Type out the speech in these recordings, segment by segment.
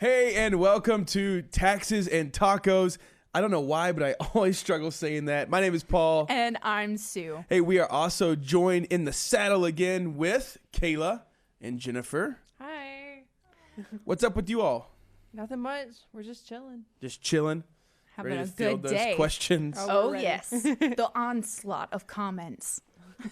Hey, and welcome to Taxes and Tacos. I don't know why, but I always struggle saying that. My name is Paul. And I'm Sue. Hey, we are also joined in the saddle again with Kayla and Jennifer. Hi. What's up with you all? Nothing much. We're just chilling. Just chilling? Having Ready a to field good those day. questions? Oh, ready. yes. The onslaught of comments.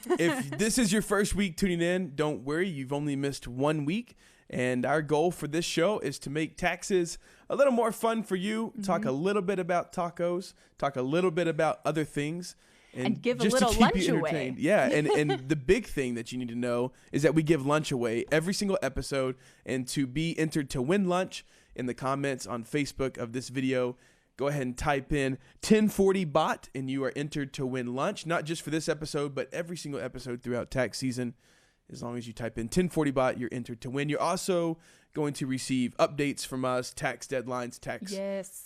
If this is your first week tuning in, don't worry. You've only missed 1 week. And our goal for this show is to make taxes a little more fun for you, talk a little bit about tacos, talk a little bit about other things. And give a just to little keep lunch you away. entertained. Yeah, and the big thing that you need to know is that we give lunch away every single episode. And to be entered to win lunch, in the comments on Facebook of this video, go ahead and type in 1040BOT and you are entered to win lunch, not just for this episode, but every single episode throughout tax season. As long as you type in 1040BOT, you're entered to win. You're also going to receive updates from us, tax deadlines, tax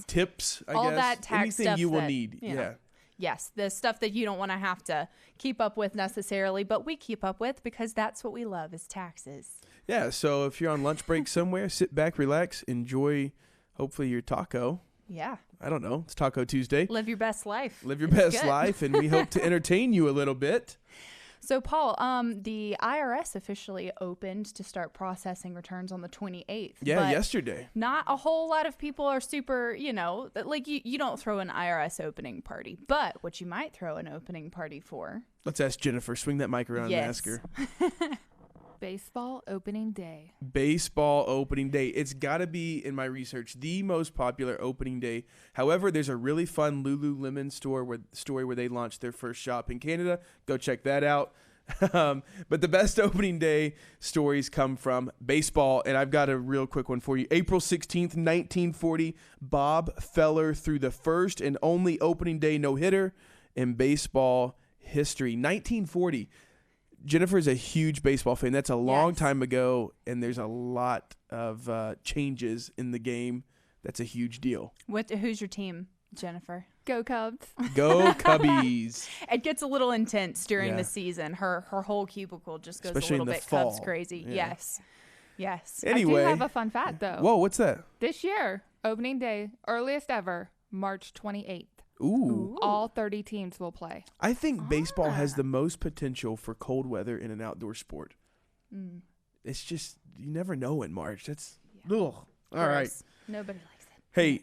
tips, I All guess. that tax Anything stuff you will that, need. you know. Yeah. Yes, the stuff that you don't want to have to keep up with necessarily, but we keep up with because that's what we love is taxes. Yeah, so if you're on lunch break somewhere, sit back, relax, enjoy, hopefully, your taco. Yeah. I don't know. It's Taco Tuesday. Live your best life. Live your It's best good. life, and we hope to entertain you a little bit. So, Paul, the IRS officially opened to start processing returns on the 28th. Yeah, but yesterday. not a whole lot of people are super, like you don't throw an IRS opening party. But what you might throw an opening party for. Let's ask Jennifer. Swing that mic around and ask her. Baseball opening day. Baseball opening day. It's got to be, in my research, the most popular opening day. However, there's a really fun Lululemon story where they launched their first shop in Canada. Go check that out. But the best opening day stories come from baseball, and I've got a real quick one for you. April 16th, 1940, Bob Feller threw the first and only opening day no-hitter in baseball history. 1940. Jennifer's a huge baseball fan. That's a long time ago, and there's a lot of changes in the game. That's a huge deal. Who's your team, Jennifer? Go Cubs. Go Cubbies. It gets a little intense during the season. Her whole cubicle just goes Especially a in little the bit fall. Cubs crazy. Yeah. Yes. Anyway. I do have a fun fact, though. Whoa, what's that? This year, opening day, earliest ever, March 28th. Ooh. All 30 teams will play. I think baseball has the most potential for cold weather in an outdoor sport. It's just, you never know in March. That's, ugh. All right. Gross. Nobody likes it. Hey,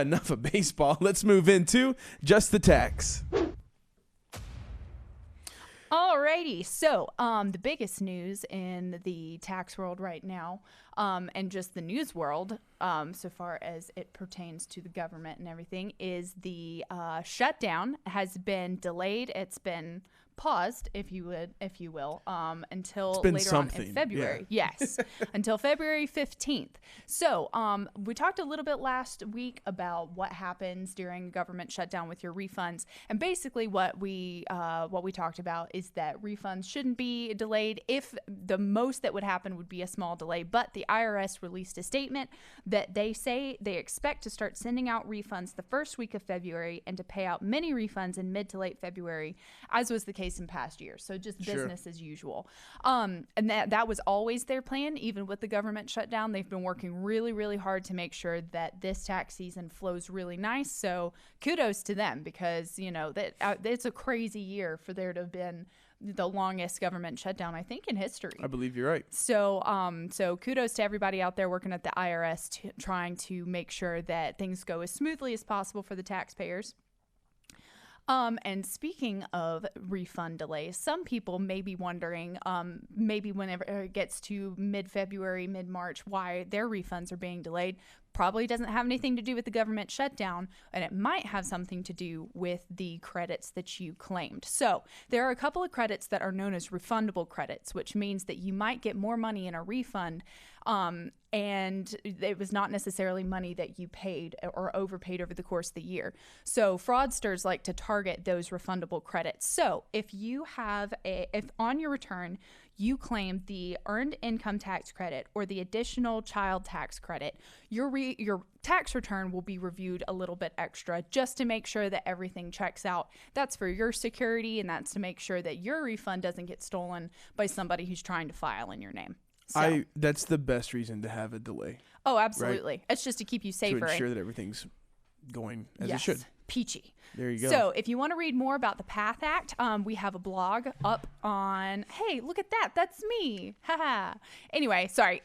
enough of baseball. Let's move into Just the Tax. Alrighty, so the biggest news in the tax world right now, and just the news world, so far as it pertains to the government and everything, is the shutdown has been delayed. It's been paused, if you will, until later on in February. Yeah. Yes, until February 15th. So we talked a little bit last week about what happens during government shutdown with your refunds, and basically what we talked about is that refunds shouldn't be delayed. If the most that would happen would be a small delay, but the IRS released a statement that they say they expect to start sending out refunds the first week of February and to pay out many refunds in mid to late February, as was the case in past years. So just business as usual. And that was always their plan. Even with the government shutdown, they've been working really, really hard to make sure that this tax season flows really nice. So kudos to them, because, that it's a crazy year for there to have been the longest government shutdown, I think, in history. I believe you're right. So kudos to everybody out there working at the IRS trying to make sure that things go as smoothly as possible for the taxpayers. And speaking of refund delays, some people may be wondering, maybe whenever it gets to mid-February, mid-March, why their refunds are being delayed. Probably doesn't have anything to do with the government shutdown, and it might have something to do with the credits that you claimed. So there are a couple of credits that are known as refundable credits, which means that you might get more money in a refund, and it was not necessarily money that you paid or overpaid over the course of the year. So fraudsters like to target those refundable credits. So if on your return you claim the earned income tax credit or the additional child tax credit, your tax return will be reviewed a little bit extra just to make sure that everything checks out. That's for your security, and that's to make sure that your refund doesn't get stolen by somebody who's trying to file in your name. So, That's the best reason to have a delay, oh, absolutely. It's just to keep you safer. to ensure that everything's going as it Yes, should. peachy. There you go. So if you want to read more about the PATH Act, we have a blog up on, hey, look at that. That's me. Haha. Anyway, sorry.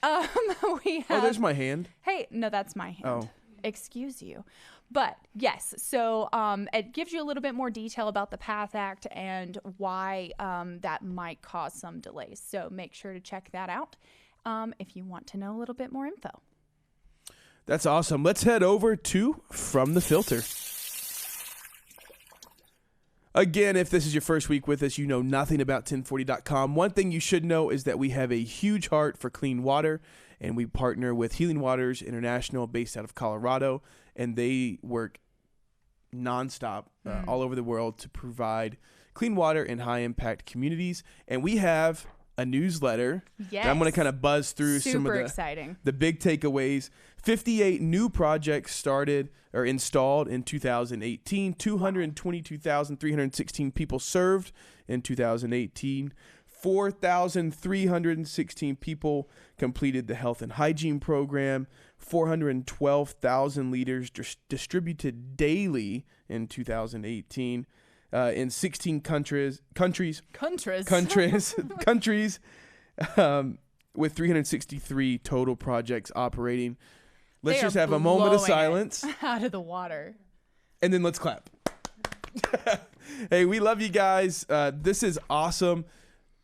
We have, there's my hand. hey, no, that's my hand. Oh. Excuse you. But yes, so it gives you a little bit more detail about the PATH Act and why that might cause some delays. So make sure to check that out if you want to know a little bit more info. That's awesome. Let's head over to From the Filter. Again, if this is your first week with us, you know nothing about 1040.com. One thing you should know is that we have a huge heart for clean water, and we partner with Healing Waters International based out of Colorado, and they work nonstop all over the world to provide clean water in high-impact communities. And we have a newsletter. Yes. And I'm going to kind of buzz through some of exciting. the big takeaways. 58 new projects started or installed in 2018. 222,316 people served in 2018. 4,316 people completed the health and hygiene program. 412,000 liters distributed daily in 2018. In 16 countries, with 363 total projects operating. Let's They just are have a moment of blowing silence, it out of the water. and then let's clap. Hey, we love you guys. This is awesome.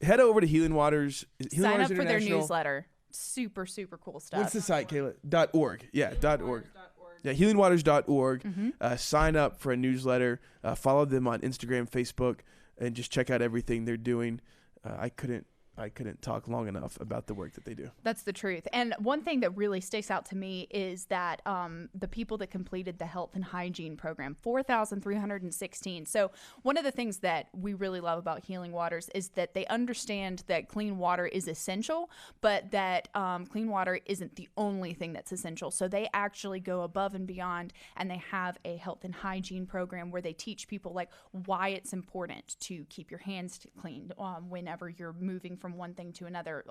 Head over to Healing Waters. Sign up for their International. newsletter. Super, super cool stuff. What's the site, Kayla? .org. Yeah, .org. Yeah, healingwaters.org. Sign up for a newsletter. Follow them on Instagram, Facebook, and just check out everything they're doing. I couldn't talk long enough about the work that they do. That's the truth. And one thing that really sticks out to me is that the people that completed the health and hygiene program, 4,316. So one of the things that we really love about Healing Waters is that they understand that clean water is essential, but that clean water isn't the only thing that's essential. So they actually go above and beyond, and they have a health and hygiene program where they teach people like why it's important to keep your hands clean whenever you're moving from one thing to another,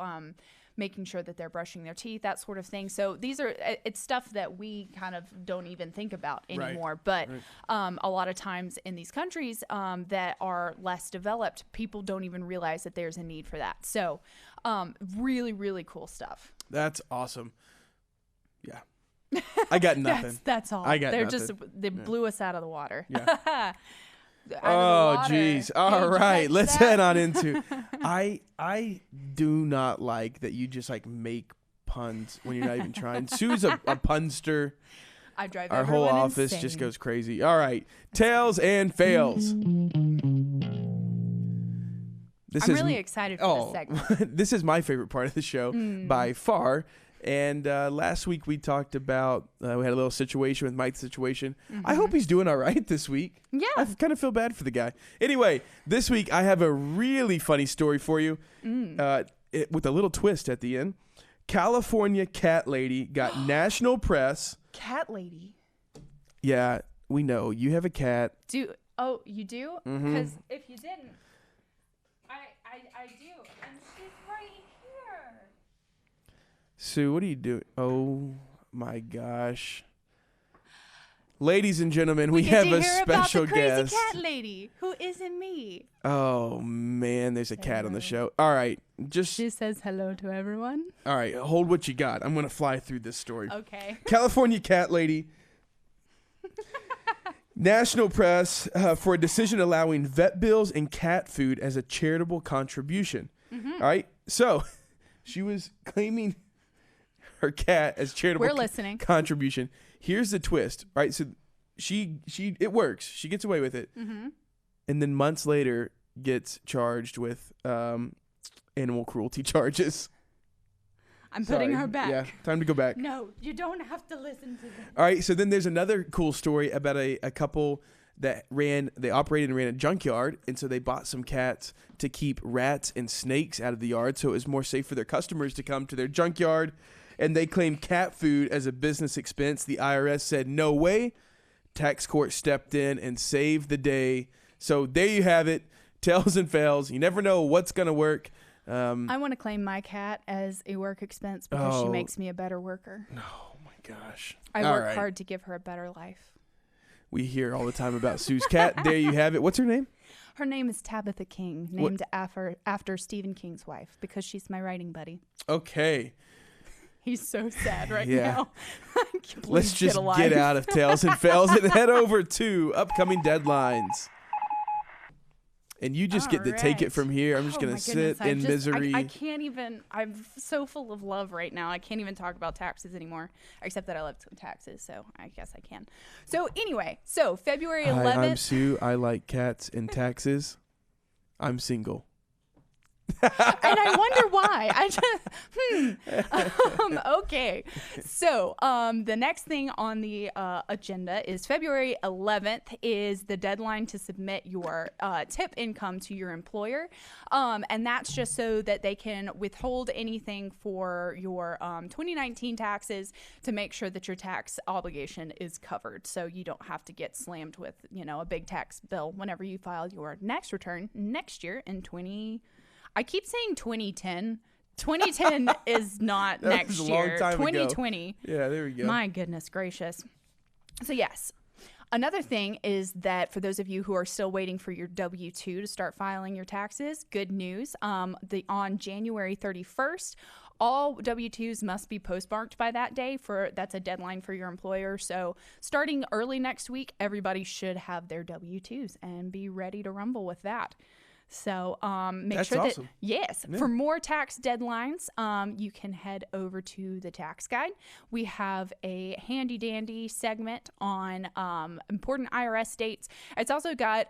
making sure that they're brushing their teeth, that sort of thing. So it's stuff that we kind of don't even think about anymore. But a lot of times in these countries that are less developed, people don't even realize that there's a need for that. So really, really cool stuff. That's awesome. Yeah. I got nothing. That's all. I got They're nothing. just, they blew us out of the water. Yeah. Oh, geez. All right. Let's head on into. I do not like that you just like make puns when you're not even trying. Sue's a punster. I drive Our whole everyone office insane. just goes crazy. All right. Tails and fails. I'm really excited for this segment. This is my favorite part of the show by far. And last week we talked about, we had a little situation with Mike's situation. I hope he's doing all right this week. Yeah. I kind of feel bad for the guy. Anyway, this week I have a really funny story for you with a little twist at the end. California cat lady got national press. Cat lady. Yeah, we know. You have a cat. You do? Because if you didn't, I do. And she's right here. Sue, what are you doing? Oh, my gosh. Ladies and gentlemen, we have a special about the crazy guest. cat lady who isn't me. Oh, man, there's a cat on the show. All right, She says hello to everyone. All right, hold what you got. I'm going to fly through this story. Okay. California cat lady. National press for a decision allowing vet bills and cat food as a charitable contribution. All right, so she was claiming her cat as charitable contribution. Here's the twist. All right, so it works. She gets away with it. And then months later gets charged with animal cruelty charges. I'm putting her back. Yeah, time to go back. No, you don't have to listen to this. All right, so then there's another cool story about a couple that operated and ran a junkyard, and so they bought some cats to keep rats and snakes out of the yard, so it was more safe for their customers to come to their junkyard, and they claimed cat food as a business expense. The IRS said, no way. Tax court stepped in and saved the day. So there you have it. Tails and fails. You never know what's going to work. I want to claim my cat as a work expense because she Oh. makes me a better worker. Oh my gosh. I All work right. hard to give her a better life. We hear all the time about Sue's cat. There you have it. What's her name? Her name is Tabitha King, named after Stephen King's wife because she's my writing buddy. Okay. He's so sad right Yeah. now. Let's just get out of Tails and Fails and head over to upcoming deadlines. And you just get to take it Alright. from here. I'm just going to sit in misery. I can't even. I'm so full of love right now. I can't even talk about taxes anymore, except that I love taxes, so I guess I can. So anyway, February 11th. Hi, I'm Sue. I like cats and taxes. I'm single. And I wonder why. Okay. So the next thing on the agenda is February 11th is the deadline to submit your tip income to your employer. And that's just so that they can withhold anything for your 2019 taxes to make sure that your tax obligation is covered. So you don't have to get slammed with, a big tax bill whenever you file your next return next year in I keep saying 2010. 2010 is not That next was a long year. time ago. 2020. Yeah, there we go. My goodness gracious. So yes. Another thing is that for those of you who are still waiting for your W-2 to start filing your taxes, good news. On January 31st, all W-2s must be postmarked by that day. That's a deadline for your employer. So starting early next week, everybody should have their W-2s and be ready to rumble with that. So make That's sure awesome. that, yes, Yeah. for more tax deadlines, you can head over to the tax guide. We have a handy dandy segment on important IRS dates. It's also got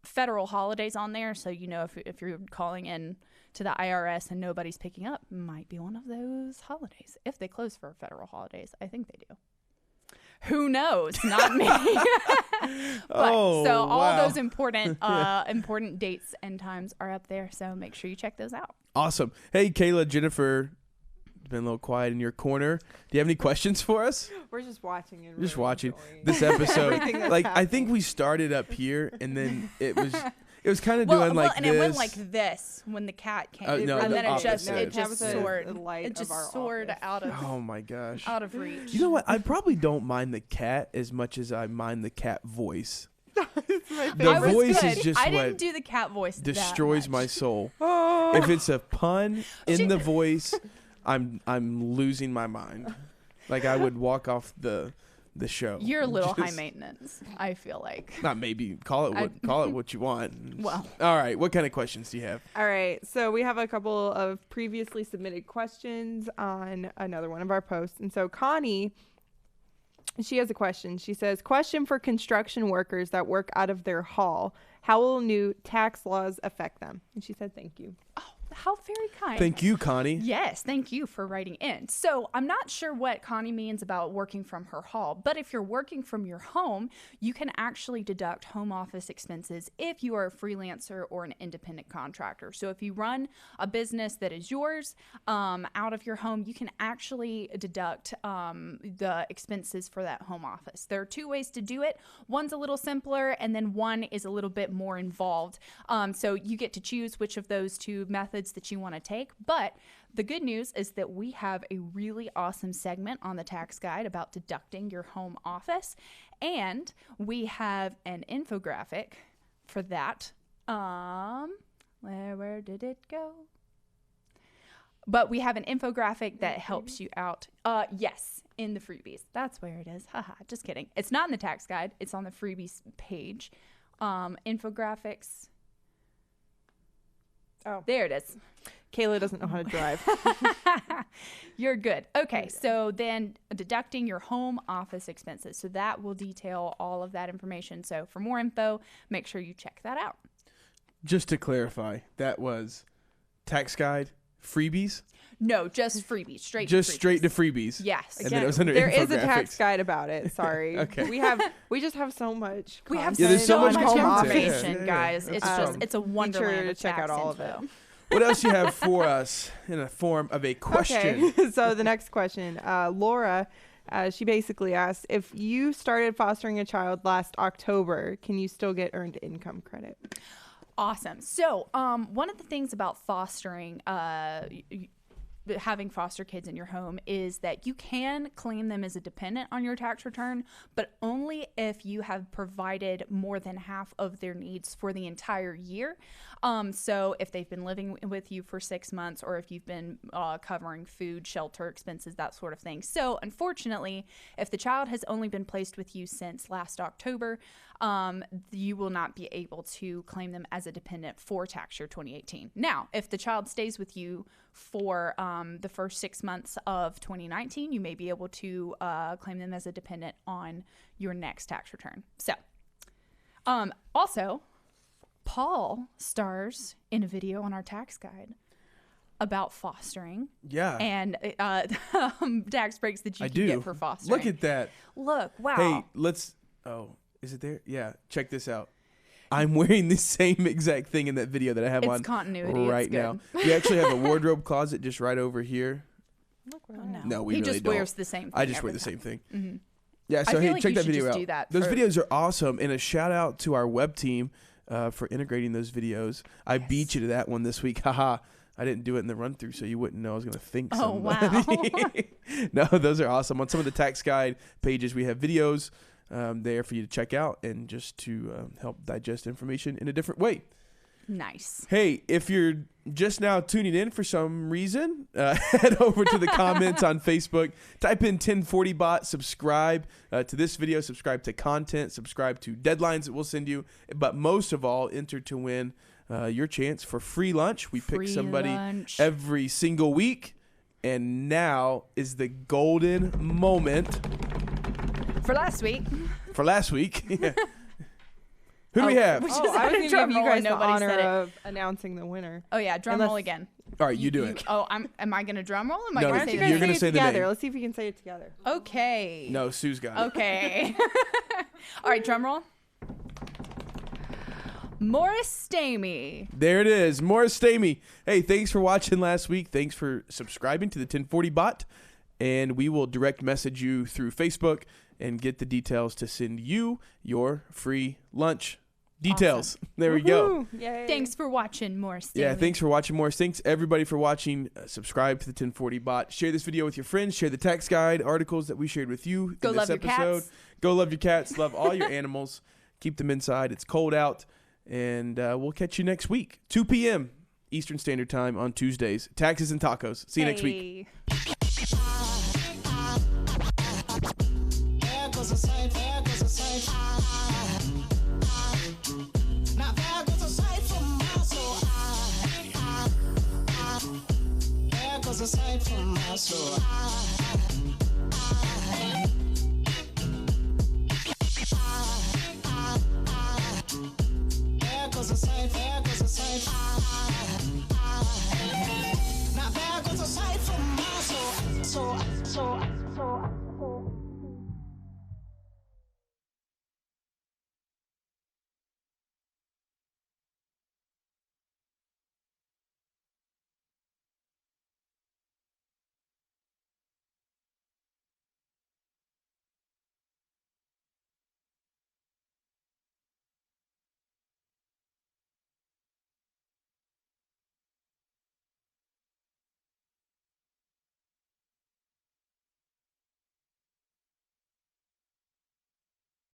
federal holidays on there. So, if you're calling in to the IRS and nobody's picking up, might be one of those holidays. If they close for federal holidays, I think they do. Who knows? Not me. So all wow. those important important dates and times are up there. So make sure you check those out. Awesome. Hey, Kayla, Jennifer, been a little quiet in your corner. Do you have any questions for us? We're just watching and Just really watching enjoying this episode. everything that's I think happening. we started up here and then it was kind of doing like and this. it went like this when the cat came, No, and the then it just opposite. Tabitha soared. is the light It just of our soared office. out of Oh my gosh. out of reach. You know what? I probably don't mind the cat as much as I mind the cat voice. It's my The I was voice good. is just I what didn't do the cat voice. destroys that my much. soul. Oh. If it's a pun in the voice, I'm losing my mind. Like I would walk off the show. You're a little high Just- maintenance. I feel like. Not maybe. Call it what you want. Well. All right. What kind of questions do you have? All right, so we have a couple of previously submitted questions on another one of our posts. And so Connie, she has a question. She says, question for construction workers that work out of their hall. How will new tax laws affect them? And she said, thank you. How very kind. Thank you, Connie. Yes, thank you for writing in. So I'm not sure what Connie means about working from her hall, but if you're working from your home, you can actually deduct home office expenses if you are a freelancer or an independent contractor. So if you run a business that is yours out of your home, you can actually deduct the expenses for that home office. There are two ways to do it. One's a little simpler, and then one is a little bit more involved. So you get to choose which of those two methods that you want to take. But the good news is that we have a really awesome segment on the tax guide about deducting your home office. And we have an infographic for that. Where did it go? But we have an infographic that helps you out. Yes, in the freebies. That's where it is. Haha, just kidding. It's not in the tax guide. It's on the freebies page. Infographics. Oh, There it is. Kayla doesn't know how to drive. You're good. Okay, so then deducting your home office expenses. So that will detail all of that information. So for more info, make sure you check that out. Just to clarify, that was tax guide, freebies, No, just freebies. Straight to freebies. Yes. And then it was under there is a tax infographics. guide about it. Sorry. Okay. We just have so much. We have Yeah, there's so much much content. information, Yeah. guys. It's just, it's a Be wonderland sure to of check tax out all info. of it. What else you have for us in a form of a question? Okay. So the next question, Laura, she basically asked, if you started fostering a child last October, can you still get earned income credit? Awesome. So, one of the things about fostering, having foster kids in your home is that you can claim them as a dependent on your tax return, but only if you have provided more than half of their needs for the entire year. So if they've been living with you for 6 months, or if you've been covering food, shelter expenses, that sort of thing. So unfortunately, if the child has only been placed with you since last October, you will not be able to claim them as a dependent for tax year 2018. Now, if the child stays with you for the first 6 months of 2019, you may be able to claim them as a dependent on your next tax return. So, also, Paul stars in a video on our tax guide about fostering. Yeah. And tax breaks that you I can do. get for fostering. Look at that. Look, wow. Hey, let's. Oh, is it there? Yeah. Check this out. I'm wearing the same exact thing in that video that I have It's on continuity. right It's good. now. We actually have a wardrobe closet just right over here. Oh, no. No, we he really just don't. wears the same thing. I just wear every the same time. thing. Mm-hmm. Yeah, so I feel hey, like check you that should video just out. do that Those for- videos are awesome, and a shout out to our web team for integrating those videos. I beat you to that one this week. Haha. I didn't do it in the run through, so you wouldn't know I was going to think Oh, somebody. wow. No, those are awesome. On some of the tax guide pages, we have videos there for you to check out and just to help digest information in a different way. Nice. Hey, if you're just now tuning in for some reason, head over to the comments on Facebook, type in 1040bot, subscribe to this video, subscribe to content, subscribe to deadlines that we'll send you, but most of all, enter to win your chance for free lunch. We pick Free somebody lunch. every single week, and now is the golden moment For last week. for last week. Who do we have? We Oh, just I had was a going to drum give you roll guys and the nobody honor said it. of announcing the winner. Oh yeah, drum Unless- roll again. All right, you do it. Oh, am I gonna drum roll? Or am I No, gonna Why don't say you the guys You're name? gonna say say it the together? name. Let's see if we can say it together. Okay. No, Sue's got it. Okay. All right, drum roll. Morris Stamey. There it is. Morris Stamey. Hey, thanks for watching last week. Thanks for subscribing to the 1040 bot. And we will direct message you through Facebook and get the details to send you your free lunch details. There we go. Woohoo! Yay. Thanks for watching, Morris Stamey. Yeah, thanks for watching, Morris. Thanks, everybody, for watching. Subscribe to the 1040 bot. Share this video with your friends. Share the tax guide articles that we shared with you Go in love this your episode. cats. Go love your cats. Love all your animals. Keep them inside. It's cold out. And we'll catch you next week, 2 p.m. Eastern Standard Time on Tuesdays. Taxes and tacos. See you next week. Hey. There goes a sight, there goes a sight. Now there goes a sight from my soul. There goes a sight from my soul. There goes a sight, there goes a sight. Now there goes a sight from my soul. So.